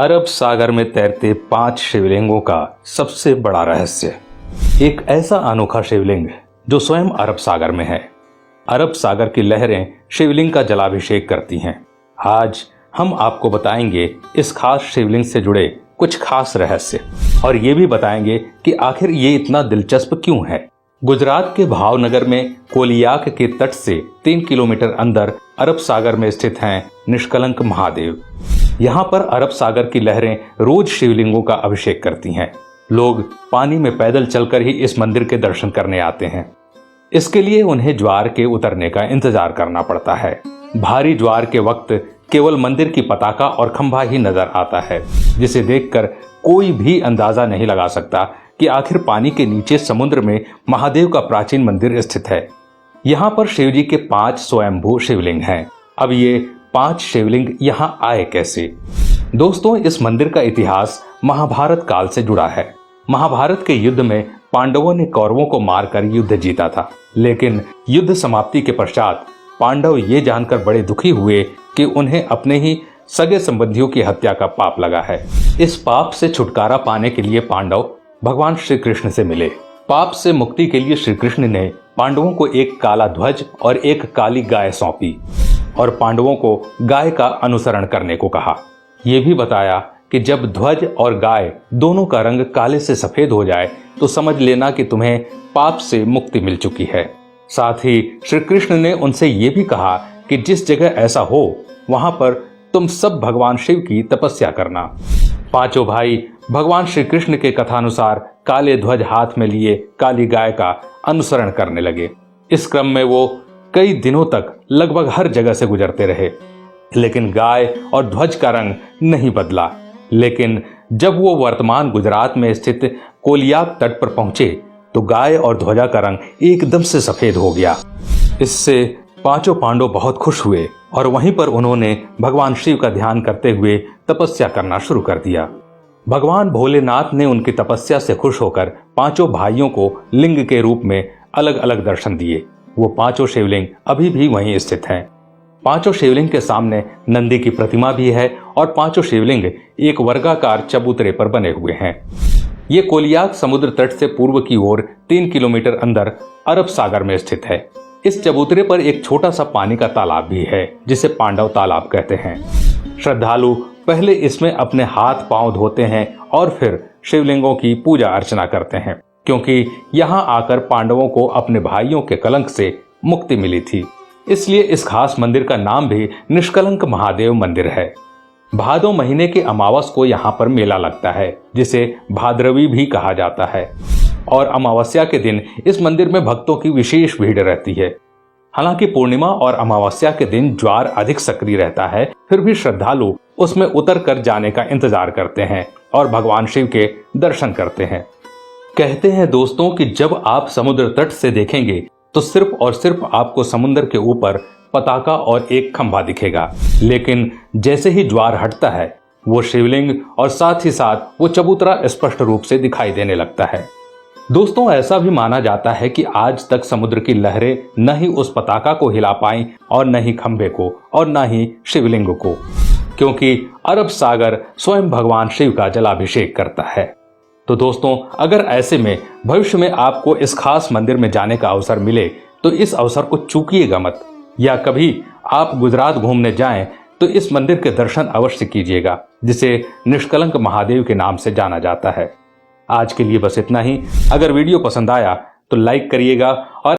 अरब सागर में तैरते 5 शिवलिंगों का सबसे बड़ा रहस्य। एक ऐसा अनोखा शिवलिंग जो स्वयं अरब सागर में है। अरब सागर की लहरें शिवलिंग का जलाभिषेक करती हैं। आज हम आपको बताएंगे इस खास शिवलिंग से जुड़े कुछ खास रहस्य और ये भी बताएंगे कि आखिर ये इतना दिलचस्प क्यों है। गुजरात के भावनगर में कोलियाक के तट से 3 किलोमीटर अंदर अरब सागर में स्थित हैं निष्कलंक महादेव। यहाँ पर अरब सागर की लहरें रोज शिवलिंगों का अभिषेक करती हैं। लोग पानी में पैदल चलकर ही इस मंदिर के दर्शन करने आते हैं। इसके लिए उन्हें ज्वार के उतरने का इंतजार करना पड़ता है। भारी ज्वार के वक्त केवल मंदिर की पताका और खंभा ही नजर आता है, जिसे देखकर कोई भी अंदाजा नहीं लगा सकता कि आखिर पानी के नीचे समुद्र में महादेव का प्राचीन मंदिर स्थित है। यहाँ पर शिव जी के 5 स्वयंभू शिवलिंग हैं। अब ये 5 शिवलिंग यहाँ आए कैसे? दोस्तों, इस मंदिर का इतिहास महाभारत काल से जुड़ा है। महाभारत के युद्ध में पांडवों ने कौरवों को मारकर युद्ध जीता था, लेकिन युद्ध समाप्ति के पश्चात पांडव ये जानकर बड़े दुखी हुए कि उन्हें अपने ही सगे संबंधियों की हत्या का पाप लगा है। इस पाप से छुटकारा पाने के लिए पांडव भगवान श्री कृष्ण से मिले। पाप से मुक्ति के लिए श्री कृष्ण ने पांडवों को एक काला ध्वज और एक काली गाय सौंपी और पांडवों को गाय का अनुसरण करने को कहा। यह भी बताया कि जब ध्वज और गाय दोनों का रंग काले से सफेद हो जाए तो समझ लेना कि तुम्हें पाप से मुक्ति मिल चुकी है। साथ ही श्री कृष्ण ने उनसे ये भी कहा कि जिस जगह ऐसा हो वहां पर तुम सब भगवान शिव की तपस्या करना। पांचों भाई भगवान श्री कृष्ण के कथानुसार काले ध्वज हाथ में लिए काली गाय का अनुसरण करने लगे। इस क्रम में वो कई दिनों तक लगभग हर जगह से गुजरते रहे, लेकिन गाय और ध्वज का रंग नहीं बदला। लेकिन जब वो वर्तमान गुजरात में स्थित कोलियाक तट पर पहुंचे तो गाय और ध्वजा का रंग एकदम से सफेद हो गया। इससे पांचों पांडव बहुत खुश हुए और वहीं पर उन्होंने भगवान शिव का ध्यान करते हुए तपस्या करना शुरू कर दिया। भगवान भोलेनाथ ने उनकी तपस्या से खुश होकर पांचों भाइयों को लिंग के रूप में अलग अलग दर्शन दिए। वो पांचों शिवलिंग अभी भी वहीं स्थित हैं। पांचों शिवलिंग के सामने नंदी की प्रतिमा भी है और पांचों शिवलिंग एक वर्गाकार चबूतरे पर बने हुए हैं। ये कोलियाक समुद्र तट से पूर्व की ओर 3 किलोमीटर अंदर अरब सागर में स्थित है। इस चबूतरे पर एक छोटा सा पानी का तालाब भी है, जिसे पांडव तालाब कहते हैं। श्रद्धालु पहले इसमें अपने हाथ पांव धोते हैं और फिर शिवलिंगों की पूजा अर्चना करते हैं, क्योंकि यहाँ आकर पांडवों को अपने भाइयों के कलंक से मुक्ति मिली थी। इसलिए इस खास मंदिर का नाम भी निष्कलंक महादेव मंदिर है। भादो महीने के अमावस को यहाँ पर मेला लगता है, जिसे भाद्रवी भी कहा जाता है, और अमावस्या के दिन इस मंदिर में भक्तों की विशेष भीड़ रहती है। हालांकि पूर्णिमा और अमावस्या के दिन ज्वार अधिक सक्रिय रहता है, फिर भी श्रद्धालु उसमें उतर कर जाने का इंतजार करते हैं और भगवान शिव के दर्शन करते हैं। कहते हैं दोस्तों कि जब आप समुद्र तट से देखेंगे तो सिर्फ और सिर्फ आपको समुद्र के ऊपर पताका और एक खंभा दिखेगा, लेकिन जैसे ही ज्वार हटता है वो शिवलिंग और साथ ही साथ वो चबूतरा स्पष्ट रूप से दिखाई देने लगता है। दोस्तों, ऐसा भी माना जाता है कि आज तक समुद्र की लहरें न ही उस पताका को हिला पाई और न ही खंभे को और न ही शिवलिंग को, क्योंकि अरब सागर स्वयं भगवान शिव का जलाभिषेक करता है। तो दोस्तों, अगर ऐसे में भविष्य में आपको इस खास मंदिर में जाने का अवसर मिले तो इस अवसर को चूकिएगा मत, या कभी आप गुजरात घूमने जाएं तो इस मंदिर के दर्शन अवश्य कीजिएगा, जिसे निष्कलंक महादेव के नाम से जाना जाता है। आज के लिए बस इतना ही। अगर वीडियो पसंद आया तो लाइक करिएगा और